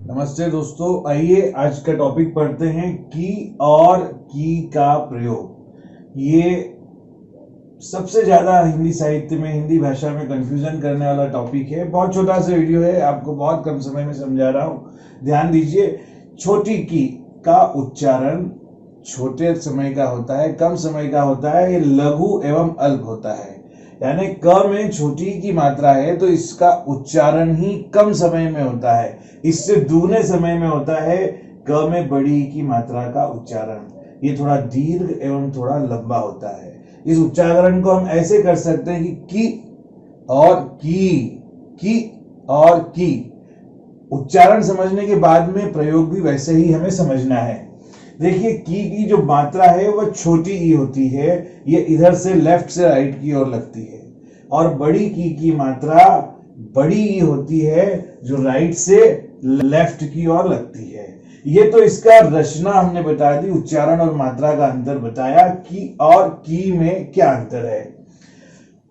नमस्ते दोस्तों, आइए आज का टॉपिक पढ़ते हैं की और की का प्रयोग। ये सबसे ज्यादा हिंदी साहित्य में, हिंदी भाषा में कंफ्यूजन करने वाला टॉपिक है। बहुत छोटा सा वीडियो है, आपको बहुत कम समय में समझा रहा हूं, ध्यान दीजिए। छोटी की का उच्चारण छोटे समय का होता है, कम समय का होता है, ये लघु एवं अल्प होता है। यानी क में छोटी की मात्रा है तो इसका उच्चारण ही कम समय में होता है, इससे दुगने समय में होता है क में बड़ी की मात्रा का उच्चारण। ये थोड़ा दीर्घ एवं थोड़ा लंबा होता है। इस उच्चारण को हम ऐसे कर सकते हैं कि और की और की। उच्चारण समझने के बाद में प्रयोग भी वैसे ही हमें समझना है। देखिए, की जो मात्रा है वह छोटी ई होती है, ये इधर से लेफ्ट से राइट की ओर लगती है। और बड़ी की मात्रा बड़ी ई होती है, जो राइट से लेफ्ट की ओर लगती है। ये तो इसका रचना हमने बता दी, उच्चारण और मात्रा का अंतर बताया। की और की में क्या अंतर है?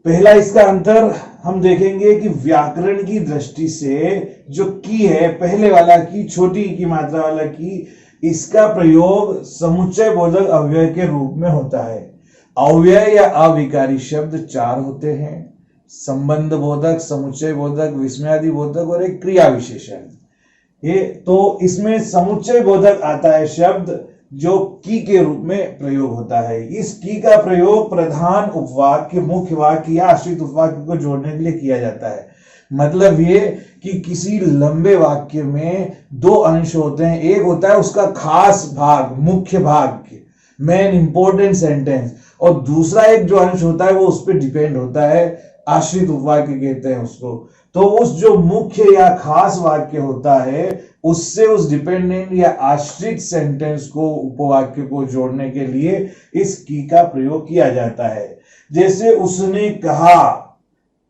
पहला इसका अंतर हम देखेंगे कि व्याकरण की दृष्टि से जो की है, पहले वाला की, छोटी की मात्रा वाला की, इसका प्रयोग समुच्चय बोधक अव्यय के रूप में होता है। अव्यय या अविकारी शब्द चार होते हैं: संबंध बोधक, समुच्चय बोधक, विस्मयादि बोधक और एक क्रिया विशेषण। ये तो इसमें समुच्चय बोधक आता है शब्द, जो की के रूप में प्रयोग होता है। इस की का प्रयोग प्रधान उपवाक्य, मुख्य वाक्य या आश्रित उपवाक्य को जोड़ने के लिए किया जाता है। मतलब ये कि किसी लंबे वाक्य में दो अंश होते हैं, एक होता है उसका खास भाग, मुख्य भाग, मेन इंपॉर्टेंट सेंटेंस, और दूसरा एक जो अंश होता है वो उस पर डिपेंड होता है, आश्रित उपवाक्य कहते हैं उसको। तो उस जो मुख्य या खास वाक्य होता है, उससे उस डिपेंडेंट या आश्रित सेंटेंस को, उपवाक्य को जोड़ने के लिए इस की का प्रयोग किया जाता है। जैसे उसने कहा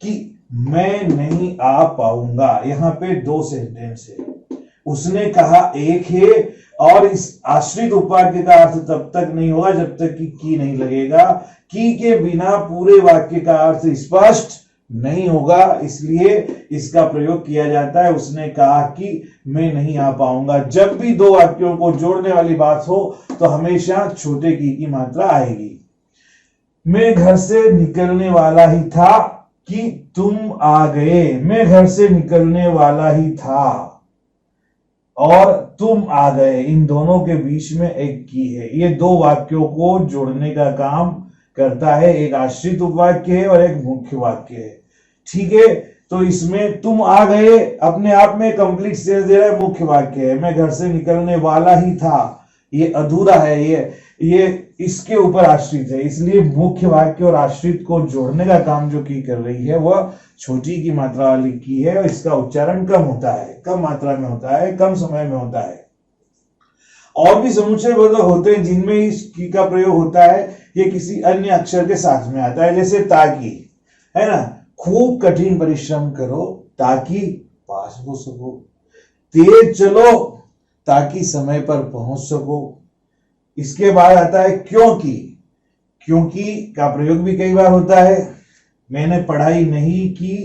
कि मैं नहीं आ पाऊंगा, यहां पे दो सेंटेंस है। उसने कहा एक है, और इस आश्रित उपवाक्य का अर्थ तब तक नहीं होगा जब तक कि की नहीं लगेगा। की के बिना पूरे वाक्य का अर्थ स्पष्ट नहीं होगा, इसलिए इसका प्रयोग किया जाता है। उसने कहा कि मैं नहीं आ पाऊंगा। जब भी दो वाक्यों को जोड़ने वाली बात हो तो हमेशा छोटे की मात्रा आएगी। मैं घर से निकलने वाला ही था कि तुम आ गए। मैं घर से निकलने वाला ही था और तुम आ गए, इन दोनों के बीच में एक की है। ये दो वाक्यों को जोड़ने का काम करता है। एक आश्रित उपवाक्य है और एक मुख्य वाक्य है। ठीक है, तो इसमें तुम आ गए अपने आप में कंप्लीट सेंस दे रहा है, मुख्य वाक्य है। मैं घर से निकलने वाला ही था, ये अधूरा है, ये इसके ऊपर आश्रित है, इसलिए मुख्य वाक्य और आश्रित को जोड़ने का काम जो की कर रही है वह छोटी की मात्रा वाली की है, और इसका उच्चारण कम होता है, कम मात्रा में होता है, कम समय में होता है। और भी समुच्चय बोधक होते हैं जिनमें इस की का प्रयोग होता है, ये किसी अन्य अक्षर के साथ में आता है। जैसे ताकि, है ना, खूब कठिन परिश्रम करो ताकि पास हो सको, तेज चलो ताकि समय पर पहुंच सको। इसके बाद आता है क्योंकि। क्योंकि का प्रयोग भी कई बार होता है। मैंने पढ़ाई नहीं की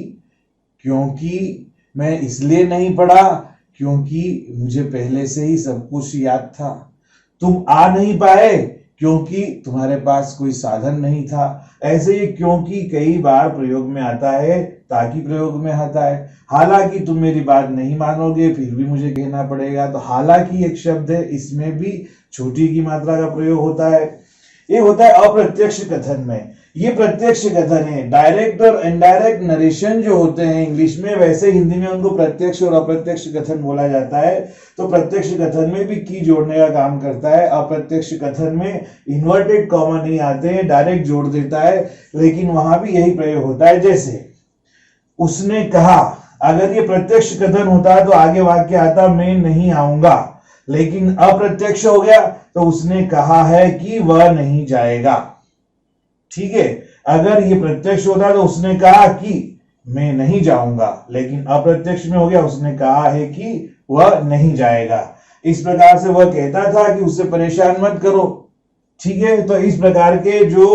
क्योंकि मैं इसलिए नहीं पढ़ा क्योंकि मुझे पहले से ही सब कुछ याद था। तुम आ नहीं पाए क्योंकि तुम्हारे पास कोई साधन नहीं था। ऐसे ही क्योंकि कई बार प्रयोग में आता है, ताकि प्रयोग में आता है। हालांकि तुम मेरी बात नहीं मानोगे फिर भी मुझे कहना पड़ेगा, तो हालांकि एक शब्द है, इसमें भी छोटी की मात्रा का प्रयोग होता है। ये होता है अप्रत्यक्ष कथन में। ये प्रत्यक्ष कथन है। डायरेक्ट और इनडायरेक्ट नरेशन जो होते हैं इंग्लिश में, वैसे हिंदी में उनको प्रत्यक्ष और अप्रत्यक्ष कथन बोला जाता है। तो प्रत्यक्ष कथन में भी की जोड़ने का काम करता है। अप्रत्यक्ष कथन में इन्वर्टेड कॉमा नहीं आते हैं, डायरेक्ट जोड़ देता है, लेकिन वहां भी यही प्रयोग होता है। जैसे उसने कहा, अगर ये प्रत्यक्ष कथन होता तो आगे वाक्य आता मैं नहीं आऊंगा, लेकिन अप्रत्यक्ष हो गया तो उसने कहा है कि वह नहीं जाएगा। ठीक है, अगर ये प्रत्यक्ष होता तो उसने कहा कि मैं नहीं जाऊंगा, लेकिन अप्रत्यक्ष में हो गया, उसने कहा है कि वह नहीं जाएगा। इस प्रकार से वह कहता था कि उससे परेशान मत करो। ठीक है, तो इस प्रकार के जो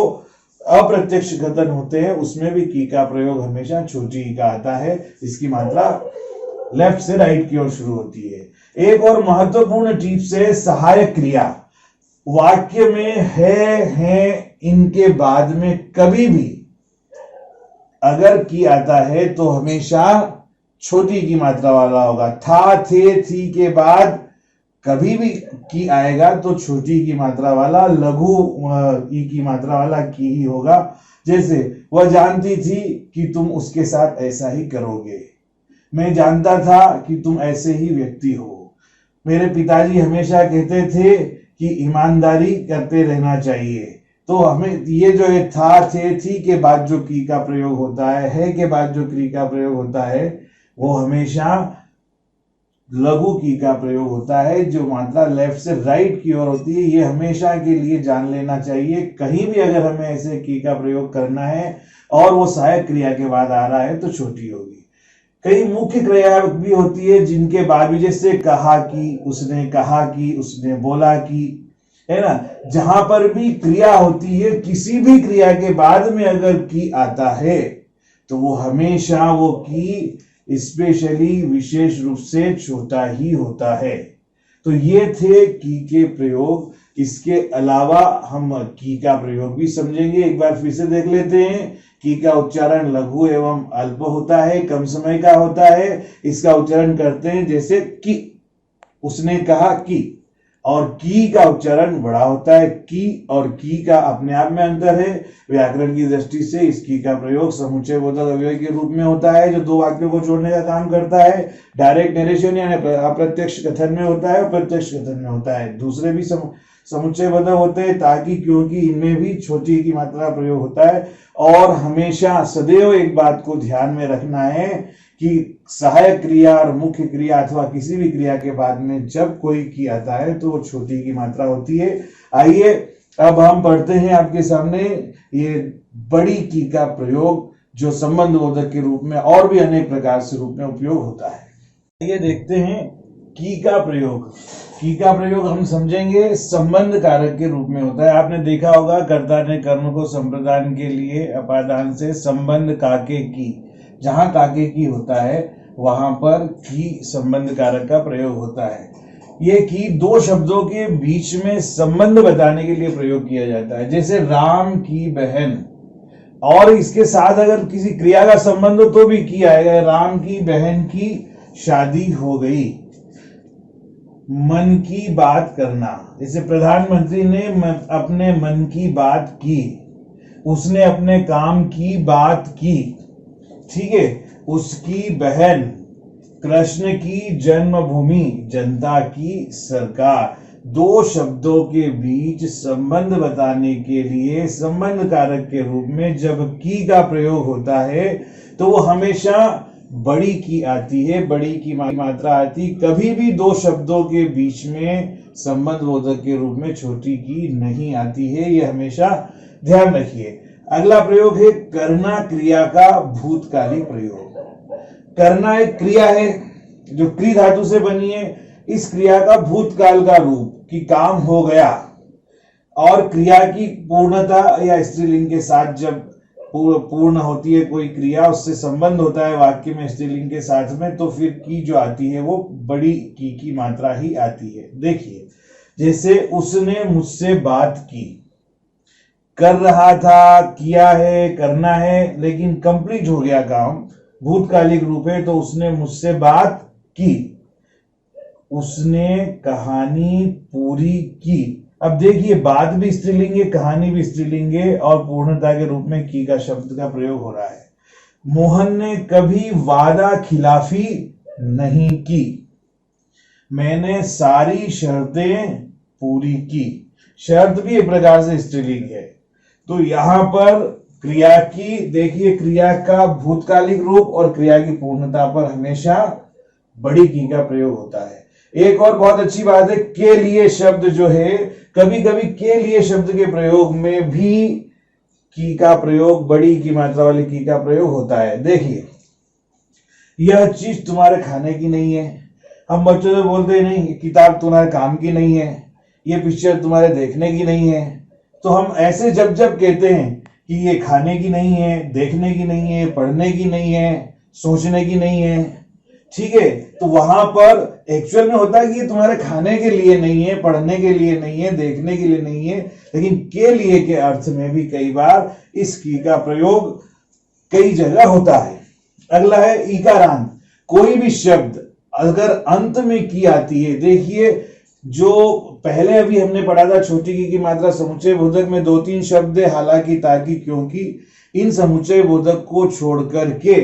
अप्रत्यक्ष कथन होते हैं उसमें भी की का प्रयोग हमेशा छोटी ई का आता है। इसकी मात्रा लेफ्ट से राइट की ओर शुरू होती है। एक और महत्वपूर्ण टिप्स है सहायक क्रिया। वाक्य में है इनके बाद में कभी भी अगर की आता है तो हमेशा छोटी की मात्रा वाला होगा। था, थे, थी के बाद कभी भी की आएगा तो छोटी की मात्रा वाला, लघु ई की मात्रा वाला की ही होगा। जैसे वह जानती थी कि तुम उसके साथ ऐसा ही करोगे। मैं जानता था कि तुम ऐसे ही व्यक्ति हो। मेरे पिताजी हमेशा कहते थे कि ईमानदारी करते रहना चाहिए। तो हमें ये जो है था, थे, थी के बाद जो की का प्रयोग होता है के बाद जो क्री का प्रयोग होता है, वो हमेशा लघु की का प्रयोग होता है। जो मात्रा लेफ्ट से राइट की ओर होती है, ये हमेशा के लिए जान लेना चाहिए। कहीं भी अगर हमें ऐसे की का प्रयोग करना है और वो सहायक क्रिया के बाद आ रहा है तो छोटी होगी। कई मुख्य क्रिया भी होती है जिनके बाद भी, जैसे कहा कि, उसने कहा कि, उसने बोला कि, है ना। जहां पर भी क्रिया होती है, किसी भी क्रिया के बाद में अगर की आता है तो वो हमेशा वो की स्पेशली विशेष रूप से छोटा ही होता है। तो ये थे की के प्रयोग। इसके अलावा हम की का प्रयोग भी समझेंगे। एक बार फिर से देख लेते हैं। की का उच्चारण लघु एवं अल्प होता है, कम समय का होता है। इसका उच्चारण करते हैं जैसे कि, उसने कहा कि। और की का उच्चारण बड़ा होता है। की और की का अपने आप में अंतर है। व्याकरण की दृष्टि से इस की का प्रयोग समुच्चय बोधक अव्यय के रूप में होता है, जो दो वाक्यों को जोड़ने का काम करता है। डायरेक्ट नरेशन यानी अप्रत्यक्ष कथन में होता है और प्रत्यक्ष कथन में होता है। दूसरे भी समुच्चय बोधक होते हैं ताकि, क्योंकि इनमें भी छोटी की मात्रा प्रयोग होता है। और हमेशा सदैव एक बात को ध्यान में रखना है कि सहायक क्रिया और मुख्य क्रिया अथवा किसी भी क्रिया के बाद में जब कोई की आता है तो वो छोटी की मात्रा होती है। आइए अब हम पढ़ते हैं आपके सामने ये बड़ी की का प्रयोग, जो संबंध बोधक के रूप में और भी अनेक प्रकार से रूप में उपयोग होता है। ये देखते हैं की का प्रयोग। की का प्रयोग हम समझेंगे संबंध कारक के रूप में होता है। आपने देखा होगा कर्ता ने कर्म को संप्रदान के लिए अपादान से संबंध काके की, जहां काके की होता है वहां पर की संबंध कारक का प्रयोग होता है। ये की दो शब्दों के बीच में संबंध बताने के लिए प्रयोग किया जाता है। जैसे राम की बहन, और इसके साथ अगर किसी क्रिया का संबंध हो तो भी की आएगा। राम की बहन की शादी हो गई। मन की बात करना, जैसे प्रधानमंत्री ने अपने मन की बात की। उसने अपने काम की बात की, ठीक है। उसकी बहन, कृष्ण की जन्मभूमि, जनता की सरकार। दो शब्दों के बीच संबंध बताने के लिए संबंध कारक के रूप में जब की का प्रयोग होता है तो वो हमेशा बड़ी की आती है, बड़ी की मात्रा आती। कभी भी दो शब्दों के बीच में संबंध बोधक के रूप में छोटी की नहीं आती है, ये हमेशा ध्यान रखिए। अगला प्रयोग है करना क्रिया का भूतकालिक प्रयोग। करना एक क्रिया है जो क्री धातु से बनी है। इस क्रिया का भूतकाल का रूप कि काम हो गया, और क्रिया की पूर्णता या स्त्रीलिंग के साथ जब पूर्ण होती है कोई क्रिया, उससे संबंध होता है वाक्य में स्त्रीलिंग के साथ में, तो फिर की जो आती है वो बड़ी की मात्रा ही आती है। देखिए जैसे उसने मुझसे बात की, कर रहा था, किया है, करना है, लेकिन कंप्लीट हो गया काम, भूतकालिक रूप है, तो उसने मुझसे बात की। उसने कहानी पूरी की। अब देखिए बात भी स्त्रीलिंग है, कहानी भी स्त्रीलिंग है, और पूर्णता के रूप में की का शब्द का प्रयोग हो रहा है। मोहन ने कभी वादा खिलाफी नहीं की। मैंने सारी शर्तें पूरी की। शर्त भी एक प्रकार से स्त्रीलिंग है। तो यहां पर क्रिया की, देखिए क्रिया का भूतकालिक रूप और क्रिया की पूर्णता पर हमेशा बड़ी की का प्रयोग होता है। एक और बहुत अच्छी बात है, के लिए शब्द जो है, कभी कभी के लिए शब्द के प्रयोग में भी की का प्रयोग, बड़ी की मात्रा वाली की का प्रयोग होता है। देखिए यह चीज तुम्हारे खाने की नहीं है। हम बच्चों से बोलते नहीं, किताब तुम्हारे काम की नहीं है, ये पिक्चर तुम्हारे देखने की नहीं है। तो हम ऐसे जब जब कहते हैं कि ये खाने की नहीं है, देखने की नहीं है, पढ़ने की नहीं है, सोचने की नहीं है, ठीक है। तो वहां पर एक्चुअल में होता है कि ये तुम्हारे खाने के लिए नहीं है, पढ़ने के लिए नहीं है, देखने के लिए नहीं है, लेकिन के लिए के अर्थ में भी कई बार इस की का प्रयोग कई जगह होता है। अगला है ईकारांत। कोई भी शब्द अगर अंत में की आती है, देखिए जो पहले अभी हमने पढ़ा था छोटी की मात्रा समुच्चय बोधक में 2-3 शब्द है, हालांकि, ताकि, क्योंकि, इन समुच्चय बोधक को छोड़कर के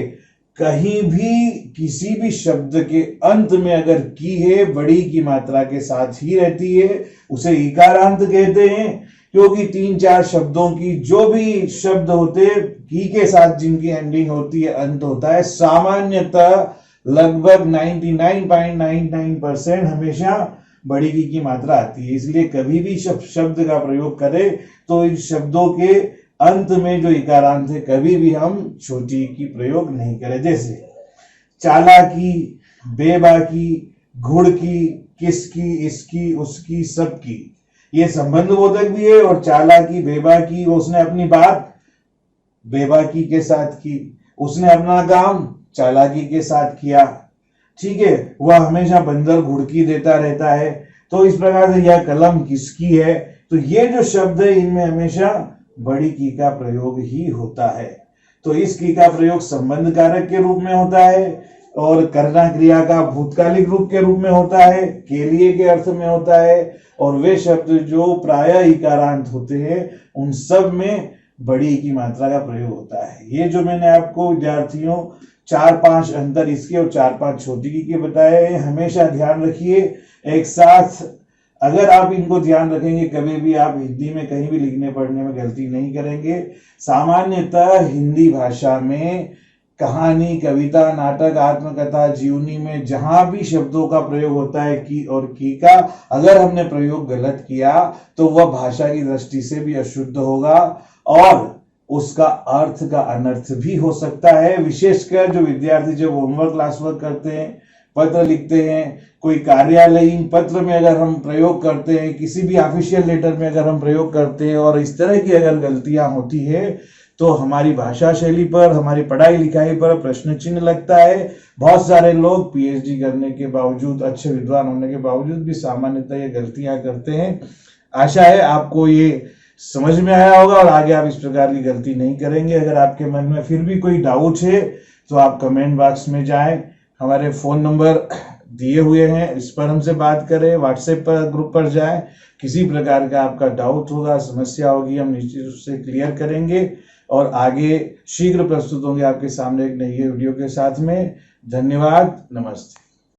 कहीं भी किसी भी शब्द के अंत में अगर की है बड़ी की मात्रा के साथ ही रहती है, उसे ईकारांत कहते हैं। क्योंकि 3-4 शब्दों की जो भी शब्द होते की के साथ जिनकी एंडिंग होती है, अंत होता है, सामान्यतः लगभग 99.99% हमेशा बड़ी की मात्रा आती है। इसलिए कभी भी शब्द का प्रयोग करें तो इन शब्दों के अंत में जो इकारांत है कभी भी हम छोटी की प्रयोग नहीं करें। जैसे चालाकी, बेबाकी, घुड़ की, किसकी, इसकी, उसकी, सबकी, ये संबंध बोधक भी है। और चालाकी, बेबाकी, उसने अपनी बात बेबाकी के साथ की, उसने अपना काम चालाकी के साथ किया, ठीक है। वह हमेशा बंदर घुड़की देता रहता है। तो इस प्रकार से यह कलम किसकी है, तो ये जो शब्द है इनमें हमेशा बड़ी की का प्रयोग ही होता है। तो इस की का प्रयोग संबंध कारक के रूप में होता है और करना क्रिया का भूतकालिक रूप के रूप में होता है, के लिए के अर्थ में होता है। और वे शब्द जो प्रायः इकारांत होते हैं उन सब में बड़ी की मात्रा का प्रयोग होता है। ये जो मैंने आपको विद्यार्थियों 4-5 अंतर इसके और 4-5 छोटी की के बताए हैं, हमेशा ध्यान रखिए। एक साथ अगर आप इनको ध्यान रखेंगे कभी भी आप हिंदी में कहीं भी लिखने पढ़ने में गलती नहीं करेंगे। सामान्यतः हिंदी भाषा में कहानी, कविता, नाटक, आत्मकथा, जीवनी में जहां भी शब्दों का प्रयोग होता है की और की का, अगर हमने प्रयोग गलत किया तो वह भाषा की दृष्टि से भी अशुद्ध होगा और उसका अर्थ का अनर्थ भी हो सकता है। विशेषकर जो विद्यार्थी जब होमवर्क क्लास वर्क करते हैं, पत्र लिखते हैं, कोई कार्यालयीन पत्र में अगर हम प्रयोग करते हैं, किसी भी ऑफिशियल लेटर में अगर हम प्रयोग करते हैं और इस तरह की अगर गलतियां होती है तो हमारी भाषा शैली पर, हमारी पढ़ाई लिखाई पर प्रश्न चिन्ह लगता है। बहुत सारे लोग पीएचडी करने के बावजूद, अच्छे विद्वान होने के बावजूद भी सामान्यतः ये गलतियां करते हैं। आशा है आपको ये समझ में आया होगा और आगे आप इस प्रकार की गलती नहीं करेंगे। अगर आपके मन में फिर भी कोई डाउट है तो आप कमेंट बॉक्स में जाएं, हमारे फोन नंबर दिए हुए हैं, इस पर हमसे बात करें, व्हाट्सएप पर ग्रुप पर जाएं। किसी प्रकार का आपका डाउट होगा, समस्या होगी, हम निश्चित रूप से क्लियर करेंगे और आगे शीघ्र प्रस्तुत होंगे आपके सामने एक नई वीडियो के साथ में। धन्यवाद, नमस्ते।